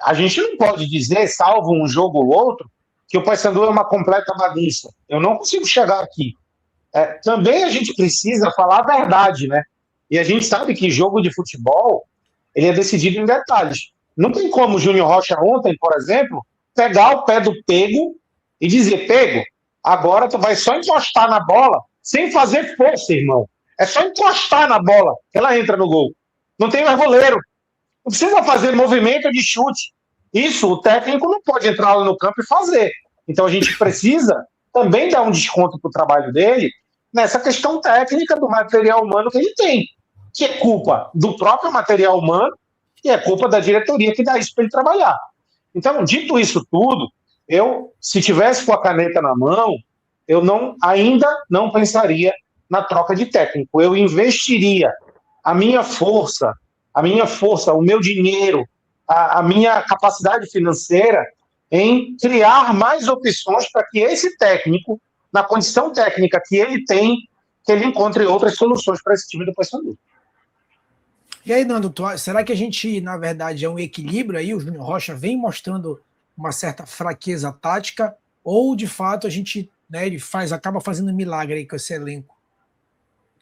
A gente não pode dizer, salvo um jogo ou outro, que o Paysandu é uma completa bagunça. Eu não consigo chegar aqui. Também a gente precisa falar a verdade, né? E a gente sabe que jogo de futebol ele é decidido em detalhes. Não tem como o Júnior Rocha ontem, por exemplo, pegar o pé do Pego e dizer, Pego, agora tu vai só encostar na bola sem fazer força, irmão. É só encostar na bola que ela entra no gol. Não tem mais goleiro. Não precisa fazer movimento de chute. Isso o técnico não pode entrar lá no campo e fazer. Então a gente precisa também dar um desconto para o trabalho dele nessa questão técnica do material humano que ele tem, que é culpa do próprio material humano e é culpa da diretoria que dá isso para ele trabalhar. Então, dito isso tudo, eu, se tivesse com a caneta na mão, eu ainda não pensaria na troca de técnico. Eu investiria a minha força, o meu dinheiro, a minha capacidade financeira em criar mais opções para que esse técnico, na condição técnica que ele tem, que ele encontre outras soluções para esse time do Paysandu. E aí, Nando, será que a gente, na verdade, é um equilíbrio aí? O Júnior Rocha vem mostrando uma certa fraqueza tática, ou de fato a gente, né, ele acaba fazendo milagre aí com esse elenco?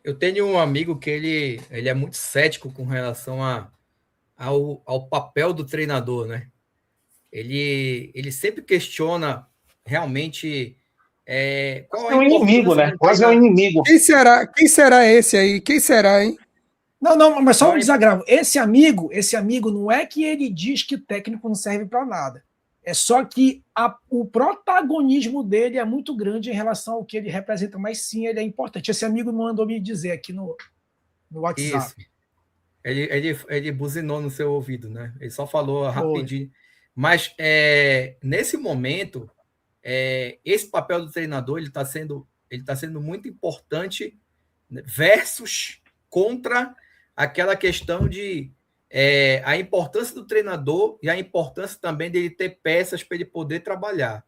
Eu tenho um amigo que ele é muito cético com relação ao papel do treinador, né? Ele sempre questiona realmente qual é o inimigo, né? Quase é o inimigo. Quem será esse aí? Quem será, hein? Não, mas só um desagravo. Esse amigo não é que ele diz que o técnico não serve para nada. É só que o protagonismo dele é muito grande em relação ao que ele representa, mas sim, ele é importante. Esse amigo mandou me dizer aqui no WhatsApp. Isso. Ele buzinou no seu ouvido, né? Ele só falou rapidinho. Mas nesse momento, esse papel do treinador ele está sendo muito importante versus contra aquela questão de a importância do treinador e a importância também dele ter peças para ele poder trabalhar,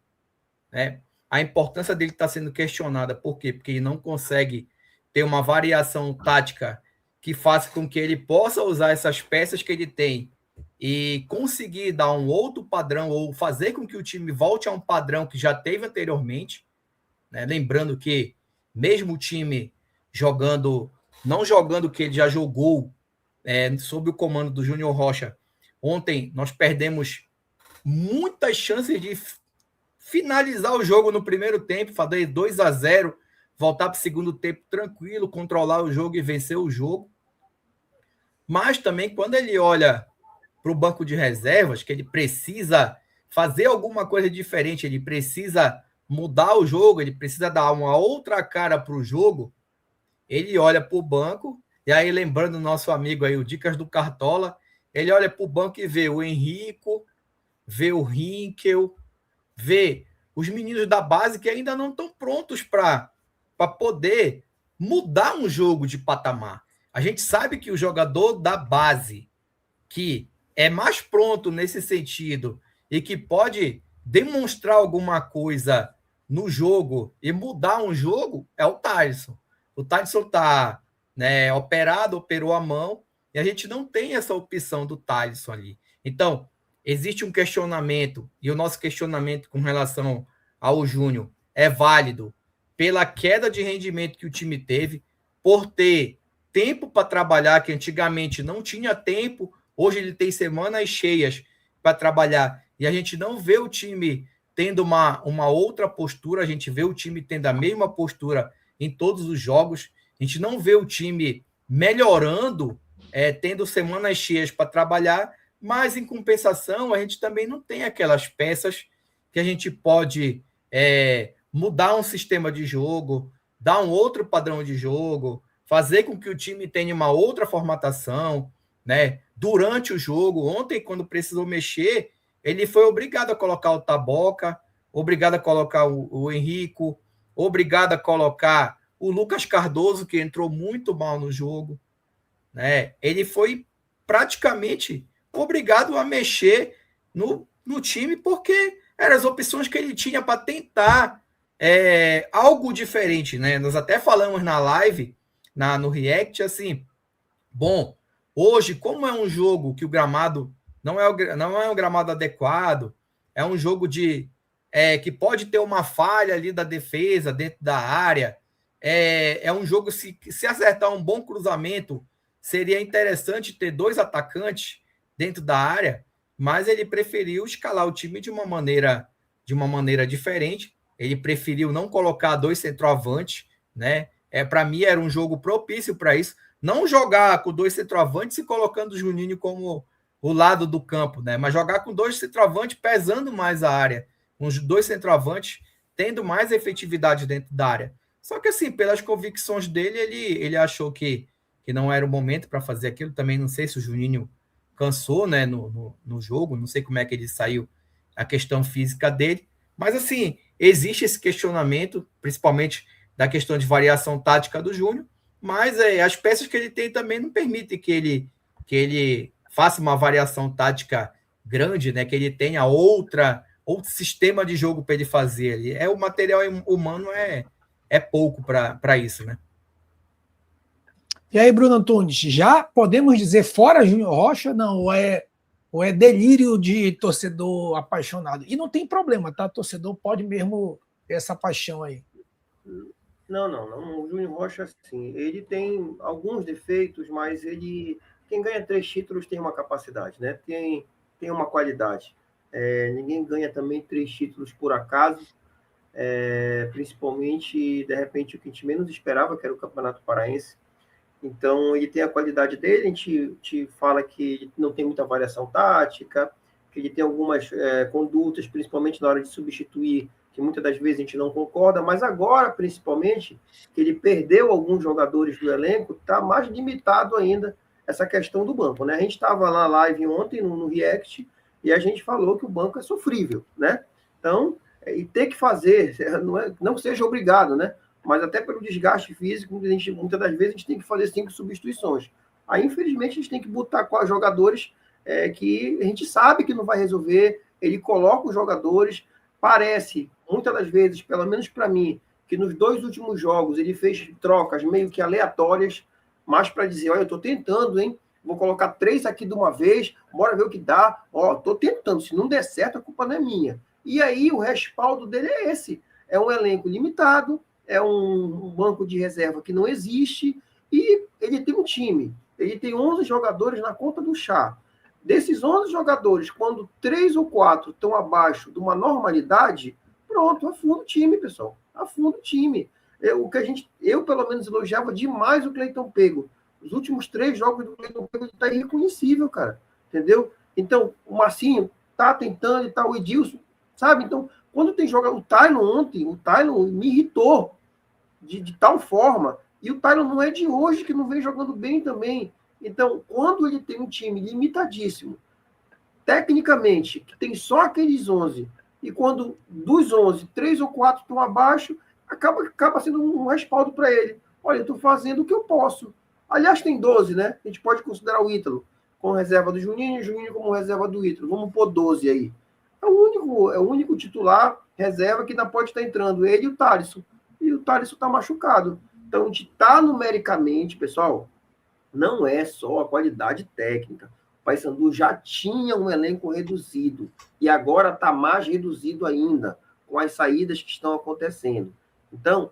né? A importância dele está sendo questionada. Por quê? Porque ele não consegue ter uma variação tática que faça com que ele possa usar essas peças que ele tem e conseguir dar um outro padrão ou fazer com que o time volte a um padrão que já teve anteriormente, né? Lembrando que mesmo o time não jogando o que ele já jogou sob o comando do Júnior Rocha, ontem nós perdemos muitas chances de finalizar o jogo no primeiro tempo, fazer 2-0, voltar para o segundo tempo tranquilo, controlar o jogo e vencer o jogo. Mas também quando ele olha para o banco de reservas, que ele precisa fazer alguma coisa diferente, ele precisa mudar o jogo, ele precisa dar uma outra cara para o jogo, ele olha para o banco, e aí lembrando o nosso amigo aí, o Dicas do Cartola, ele olha para o banco e vê o Henrico, vê o Rinkel, vê os meninos da base que ainda não estão prontos para poder mudar um jogo de patamar. A gente sabe que o jogador da base, que é mais pronto nesse sentido e que pode demonstrar alguma coisa no jogo e mudar um jogo, é o Thaleson. O Thaleson está operou a mão e a gente não tem essa opção do Thaleson ali. Então, existe um questionamento, e o nosso questionamento com relação ao Júnior é válido pela queda de rendimento que o time teve, por ter tempo para trabalhar, que antigamente não tinha tempo, hoje ele tem semanas cheias para trabalhar, e a gente não vê o time tendo uma outra postura, a gente vê o time tendo a mesma postura em todos os jogos, a gente não vê o time melhorando, tendo semanas cheias para trabalhar, mas, em compensação, a gente também não tem aquelas peças que a gente pode mudar um sistema de jogo, dar um outro padrão de jogo, fazer com que o time tenha uma outra formatação, né? Durante o jogo. Ontem, quando precisou mexer, ele foi obrigado a colocar o Taboca, obrigado a colocar o Henrico, obrigado a colocar o Lucas Cardoso, que entrou muito mal no jogo, né? Ele foi praticamente obrigado a mexer no time, porque eram as opções que ele tinha para tentar algo diferente, né? Nós até falamos na live, no React, assim, bom, hoje, como é um jogo que o gramado não é um gramado adequado, é um jogo que pode ter uma falha ali da defesa dentro da área, é um jogo, se acertar um bom cruzamento, seria interessante ter 2 atacantes dentro da área, mas ele preferiu escalar o time de uma maneira diferente. Ele preferiu não colocar 2 centroavantes, né? Para mim era um jogo propício para isso. Não jogar com 2 centroavantes e colocando o Juninho como o lado do campo, né? Mas jogar com 2 centroavantes pesando mais a área, com os 2 centroavantes tendo mais efetividade dentro da área. Só que assim, pelas convicções dele, ele achou que não era o momento para fazer aquilo. Também não sei se o Juninho cansou, né, no jogo, não sei como é que ele saiu, a questão física dele, mas assim, existe esse questionamento, principalmente da questão de variação tática do Júnior, mas as peças que ele tem também não permitem que ele faça uma variação tática grande, né, que ele tenha outro sistema de jogo para ele fazer. O material humano é pouco para isso, né? E aí, Bruno Antunes, já podemos dizer fora Júnior Rocha? Não, ou é delírio de torcedor apaixonado? E não tem problema, tá? Torcedor pode mesmo ter essa paixão aí. Não. O Júnior Rocha, sim, ele tem alguns defeitos, mas quem ganha 3 títulos tem uma capacidade, né? Tem uma qualidade. Ninguém ganha também 3 títulos por acaso, principalmente, de repente, o que a gente menos esperava, que era o Campeonato Paraense. Então, ele tem a qualidade dele, a gente fala que ele não tem muita variação tática, que ele tem algumas condutas, principalmente na hora de substituir, que muitas das vezes a gente não concorda, mas agora, principalmente, que ele perdeu alguns jogadores do elenco, está mais limitado ainda essa questão do banco, né? A gente estava lá na live ontem, no React, e a gente falou que o banco é sofrível, né? Então, e ter que fazer, não seja obrigado, né? Mas até pelo desgaste físico, muitas das vezes a gente tem que fazer 5 substituições. Aí, infelizmente, a gente tem que botar com os jogadores que a gente sabe que não vai resolver, ele coloca os jogadores, parece, muitas das vezes, pelo menos para mim, que nos 2 últimos jogos ele fez trocas meio que aleatórias, mas para dizer, olha, eu estou tentando, hein? Vou colocar 3 aqui de uma vez, bora ver o que dá. Ó, estou tentando, se não der certo, a culpa não é minha. E aí o respaldo dele é esse. É um elenco limitado, é um banco de reserva que não existe, e ele tem um time. Ele tem 11 jogadores na conta do chá. Desses 11 jogadores, quando 3 ou 4 estão abaixo de uma normalidade, pronto, afunda o time, pessoal. Afunda o time. Eu, pelo menos, elogiava demais o Cleiton Pego. Os últimos 3 jogos do Cleiton Pego está irreconhecível, cara. Entendeu? Então, o Marcinho tá tentando e tal, o Edilson, sabe? Então, quando tem jogado o Tylon ontem, o Tylon me irritou de tal forma. E o Tylon não é de hoje, que não vem jogando bem também. Então, quando ele tem um time limitadíssimo, tecnicamente, que tem só aqueles 11, e quando dos 11, 3 ou 4 estão abaixo, acaba sendo um respaldo para ele. Olha, eu estou fazendo o que eu posso. Aliás, tem 12, né? A gente pode considerar o Ítalo como reserva do Juninho e o Juninho como reserva do Ítalo. Vamos pôr 12 aí. É o único titular reserva que ainda pode estar entrando, ele e o Thalisson. E o Thalisson está machucado. Então, a gente está numericamente, pessoal, não é só a qualidade técnica. O Paysandu já tinha um elenco reduzido e agora está mais reduzido ainda com as saídas que estão acontecendo. Então,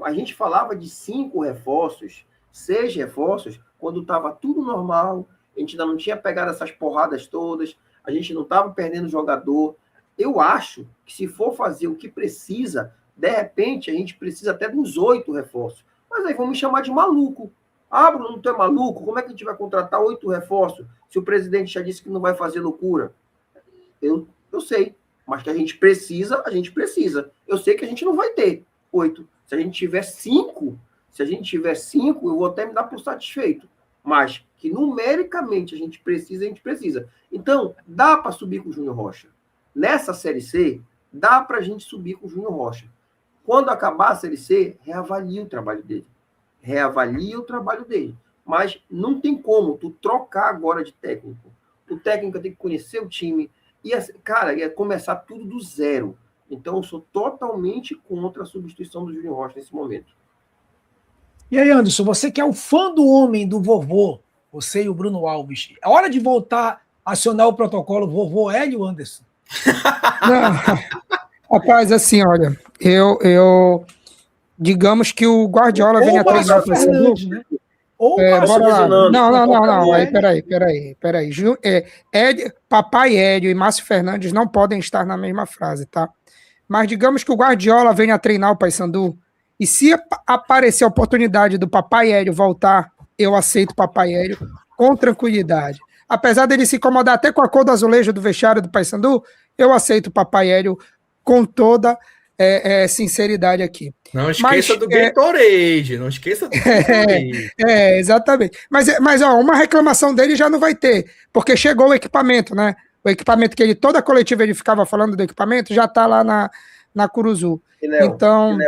a gente falava de 5 reforços, 6 reforços, quando estava tudo normal, a gente ainda não tinha pegado essas porradas todas, a gente não estava perdendo jogador. Eu acho que se for fazer o que precisa, de repente a gente precisa até dos 8 reforços. Mas aí vão me chamar de maluco. Ah, Bruno, tu é maluco? Como é que a gente vai contratar 8 reforços se o presidente já disse que não vai fazer loucura? Eu sei, mas que a gente precisa, a gente precisa. Eu sei que a gente não vai ter 8. Se a gente tiver 5, eu vou até me dar por satisfeito. Mas que numericamente a gente precisa. Então, dá para subir com o Júnior Rocha. Nessa Série C, dá para a gente subir com o Júnior Rocha. Quando acabar a Série C, reavalia o trabalho dele. Mas não tem como tu trocar agora de técnico. O técnico tem que conhecer o time. E, cara, ia começar tudo do zero. Então, eu sou totalmente contra a substituição do Júnior Rocha nesse momento. E aí, Anderson, você que é o fã do homem do vovô, você e o Bruno Alves, é hora de voltar acionar o protocolo vovô Hélio, Anderson? Não, rapaz, assim, olha, digamos que o Guardiola venha treinar o Paysandu. Né? Ou bora lá. Não. Aí, peraí. Papai Hélio e Márcio Fernandes não podem estar na mesma frase, tá? Mas digamos que o Guardiola venha treinar o Paysandu, e se aparecer a oportunidade do Papai Hélio voltar, eu aceito o Papai Hélio com tranquilidade. Apesar dele se incomodar até com a cor do azulejo do vestiário do Paysandu, eu aceito o Papai Hélio com toda sinceridade aqui. Não esqueça do Gatorade, não esqueça do Gatorade. Exatamente. Mas ó, uma reclamação dele já não vai ter, porque chegou o equipamento, né? O equipamento que toda a coletiva ele ficava falando do equipamento, já está lá na Curuzu. Então,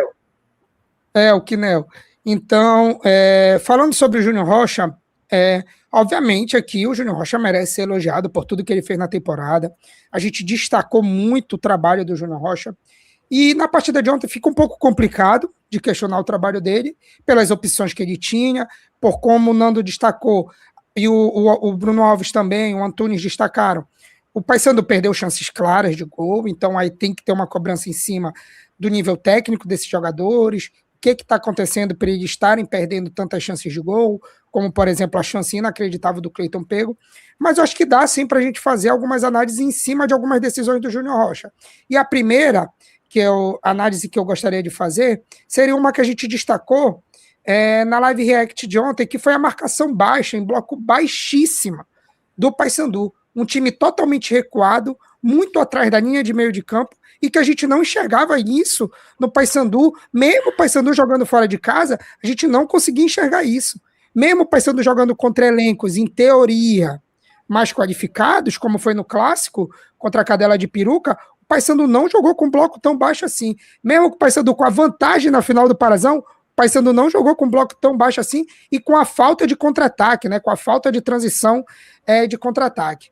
o Quinel. Então, falando sobre o Júnior Rocha, obviamente aqui o Júnior Rocha merece ser elogiado por tudo que ele fez na temporada. A gente destacou muito o trabalho do Júnior Rocha. E na partida de ontem fica um pouco complicado de questionar o trabalho dele, pelas opções que ele tinha, por como o Nando destacou, e o Bruno Alves também, o Antunes destacaram. O Paysandu perdeu chances claras de gol, então aí tem que ter uma cobrança em cima do nível técnico desses jogadores, o que está acontecendo para eles estarem perdendo tantas chances de gol, como, por exemplo, a chance inacreditável do Cleiton Pego. Mas eu acho que dá, sim, para a gente fazer algumas análises em cima de algumas decisões do Júnior Rocha. E a primeira, que é a análise que eu gostaria de fazer, seria uma que a gente destacou na live react de ontem, que foi a marcação baixa, em bloco baixíssima, do Paysandu. Um time totalmente recuado, muito atrás da linha de meio de campo, e que a gente não enxergava isso no Paysandu, mesmo o Paysandu jogando fora de casa, a gente não conseguia enxergar isso. Mesmo o Paysandu jogando contra elencos, em teoria, mais qualificados, como foi no Clássico, contra a Cadela de Peruca, o Paysandu não jogou com um bloco tão baixo assim. Mesmo com o Paysandu com a vantagem na final do Parazão, o Paysandu não jogou com um bloco tão baixo assim e com a falta de contra-ataque, né, com a falta de transição de contra-ataque.